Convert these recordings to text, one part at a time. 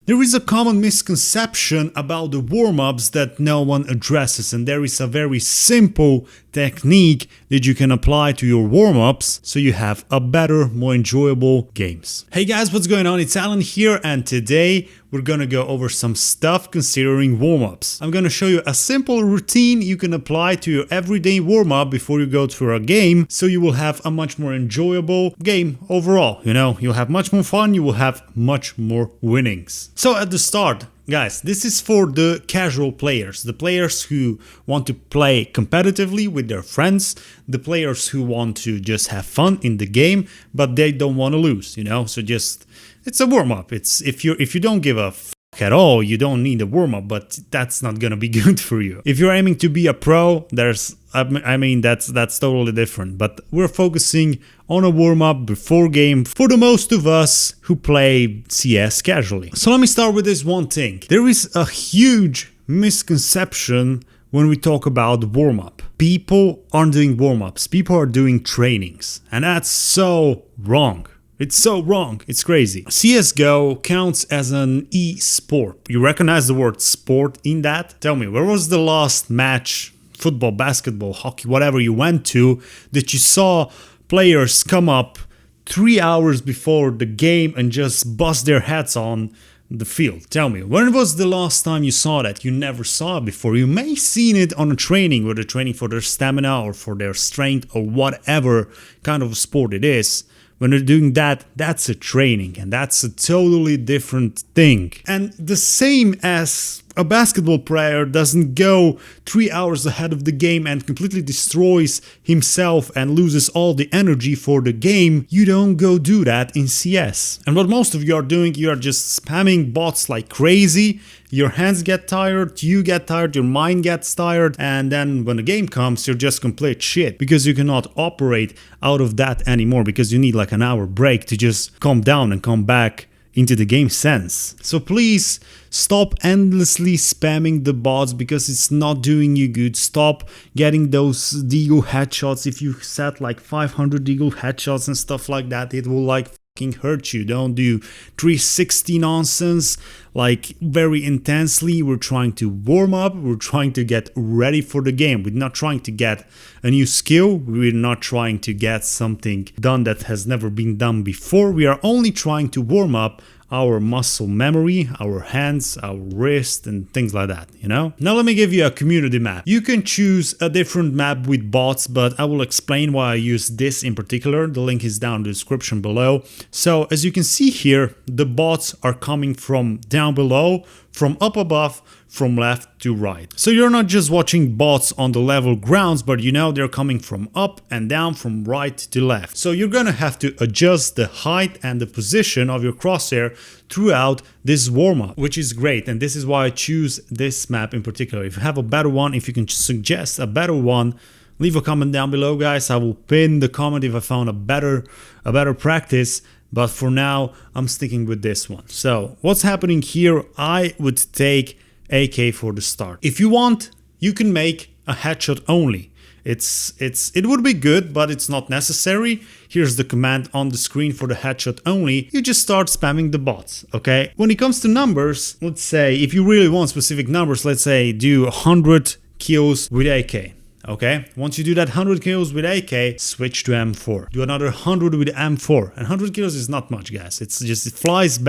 There is a common misconception about the warm-ups that no one addresses, and there is a very simple technique that you can apply to your warm-ups so you have a better, more enjoyable games. Hey guys, what's going on? It's Alan here, and today we're gonna go over some stuff considering warm-ups. I'm gonna show you a simple routine you can apply to your everyday warm-up before you go to a game, so you will have a much more enjoyable game overall. You know, you'll have much more fun, you will have much more winnings. So at the start, guys, this is for the casual players, the players who want to play competitively with their friends, the players who want to just have fun in the game, but they don't want to lose, you know, so just, it's a warm-up. It's if you don't give a f at all, you don't need a warm-up, but that's not gonna be good for you. If you're aiming to be a pro, that's totally different, but we're focusing on a warm-up before game for the most of us who play CS casually. So let me start with this one thing. There is a huge misconception when we talk about warm-up. People aren't doing warm-ups, people are doing trainings, and that's so wrong. It's so wrong, it's crazy. CSGO counts as an e-sport. You recognize the word sport in that? Tell me, where was the last match, football, basketball, hockey, whatever you went to, that you saw players come up 3 hours before the game and just bust their heads on the field? Tell me, when was the last time you saw that? You never saw it before. You may have seen it on a training, whether training for their stamina or for their strength or whatever kind of sport it is. When they're doing that, that's a training, and that's a totally different thing. And the same as a basketball player doesn't go 3 hours ahead of the game and completely destroys himself and loses all the energy for the game, you don't go do that in CS. And what most of you are doing, you are just spamming bots like crazy. Your hands get tired, you get tired, your mind gets tired, and then when the game comes, you're just complete shit because you cannot operate out of that anymore, because you need like an hour break to just calm down and come back into the game sense. So please stop endlessly spamming the bots because it's not doing you good. Stop getting those deagle headshots. If you set like 500 deagle headshots and stuff like that, it will like hurt you. Don't do 360 nonsense like very intensely. We're trying to warm up, we're trying to get ready for the game. We're not trying to get a new skill, we're not trying to get something done that has never been done before. We are only trying to warm up our muscle memory, our hands, our wrist, and things like that, you know? Now let me give you a community map. You can choose a different map with bots, but I will explain why I use this in particular. The link is down in the description below. So as you can see here, the bots are coming from down below, from up above, from left to right. So you're not just watching bots on the level grounds, but you know they're coming from up and down, from right to left. So you're gonna have to adjust the height and the position of your crosshair throughout this warm-up, which is great, and this is why I choose this map in particular. If you have a better one, if you can suggest a better one, leave a comment down below, guys. I will pin the comment if I found a better practice. But for now, I'm sticking with this one. So what's happening here? I would take AK for the start. If you want, you can make a headshot only. It would be good, but it's not necessary. Here's the command on the screen for the headshot only. You just start spamming the bots, okay? When it comes to numbers, let's say if you really want specific numbers, let's say do 100 kills with AK. Okay, once you do that 100 kills with AK, switch to M4. Do another 100 with M4. And 100 kills is not much, guys. It's just, it flies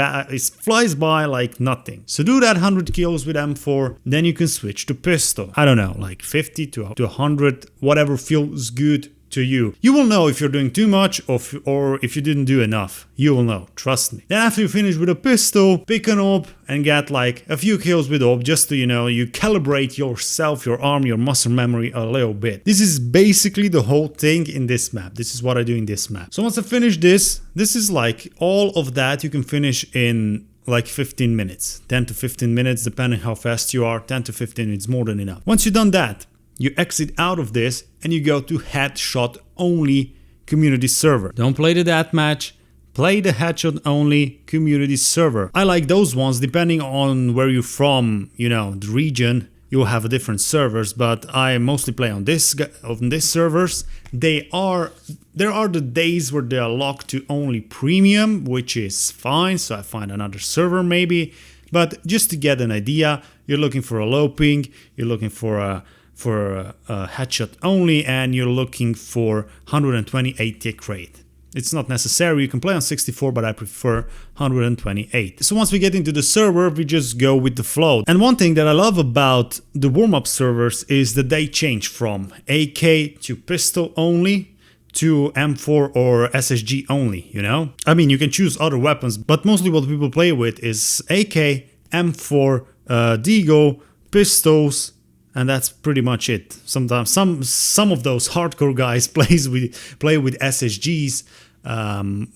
by like nothing. So do that 100 kills with M4, then you can switch to pistol. I don't know, like 50 to 100, whatever feels good to you. You will know if you're doing too much or if you didn't do enough. You will know, trust me. Then after you finish with a pistol, pick an AWP and get like a few kills with AWP just to, you know, you calibrate yourself, your arm, your muscle memory a little bit. This is basically the whole thing in this map. This is what I do in this map. So once I finish this is like all of that you can finish in like 15 minutes, 10 to 15 minutes, depending how fast you are. 10 to 15 minutes, more than enough. Once you've done that, you exit out of this and you go to headshot only community server. Don't play the deathmatch, play the headshot only community server. I like those ones depending on where you're from, you know, the region. You'll have different servers, but I mostly play on this servers. There are the days where they are locked to only premium, which is fine, so I find another server maybe. But just to get an idea, you're looking for a low ping, you're looking for a headshot only, and you're looking for 128 tick rate. It's not necessary, you can play on 64, but I prefer 128. So once we get into the server, we just go with the flow. And one thing that I love about the warm-up servers is that they change from AK to pistol only to M4 or SSG only, you know? I mean, you can choose other weapons, but mostly what people play with is AK, M4, Deagle, pistols, and that's pretty much it. Sometimes some of those hardcore guys play with SSGs,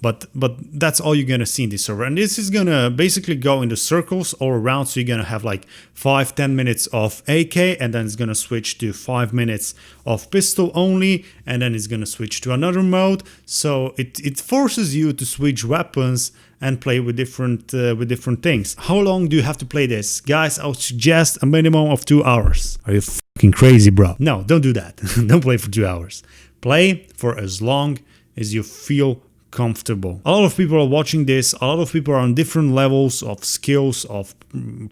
but that's all you're gonna see in this server. And this is gonna basically go into circles all around. So you're gonna have like 5-10 minutes of AK, and then it's gonna switch to 5 minutes of pistol only, and then it's gonna switch to another mode. So it forces you to switch weapons and play with different things. How long do you have to play this? Guys, I would suggest a minimum of 2 hours. Are you fucking crazy, bro? No, don't do that. Don't play for 2 hours. Play for as long as you feel comfortable. A lot of people are watching this. A lot of people are on different levels of skills, of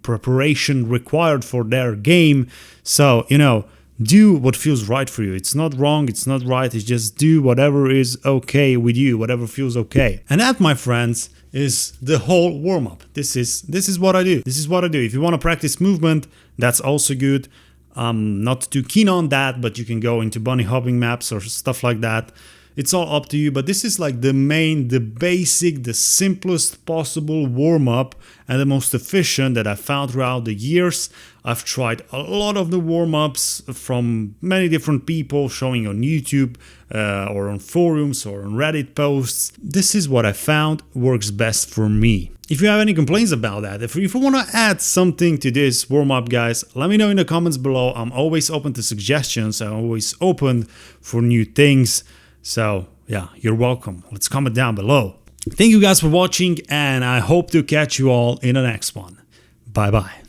preparation required for their game. So, you know, do what feels right for you. It's not wrong, it's not right, it's just do whatever is okay with you, whatever feels okay. And that, my friends, is the whole warm-up. This is what I do. This is what I do. If you want to practice movement, that's also good. I'm not too keen on that, but you can go into bunny hopping maps or stuff like that. It's all up to you, but this is like the main, the basic, the simplest possible warm-up and the most efficient that I found throughout the years. I've tried a lot of the warm-ups from many different people showing on YouTube or on forums or on Reddit posts. This is what I found works best for me. If you have any complaints about that, if you want to add something to this warm-up, guys, let me know in the comments below. I'm always open to suggestions. I'm always open for new things. So yeah, you're welcome. Let's comment down below. Thank you guys for watching, and I hope to catch you all in the next one. Bye bye.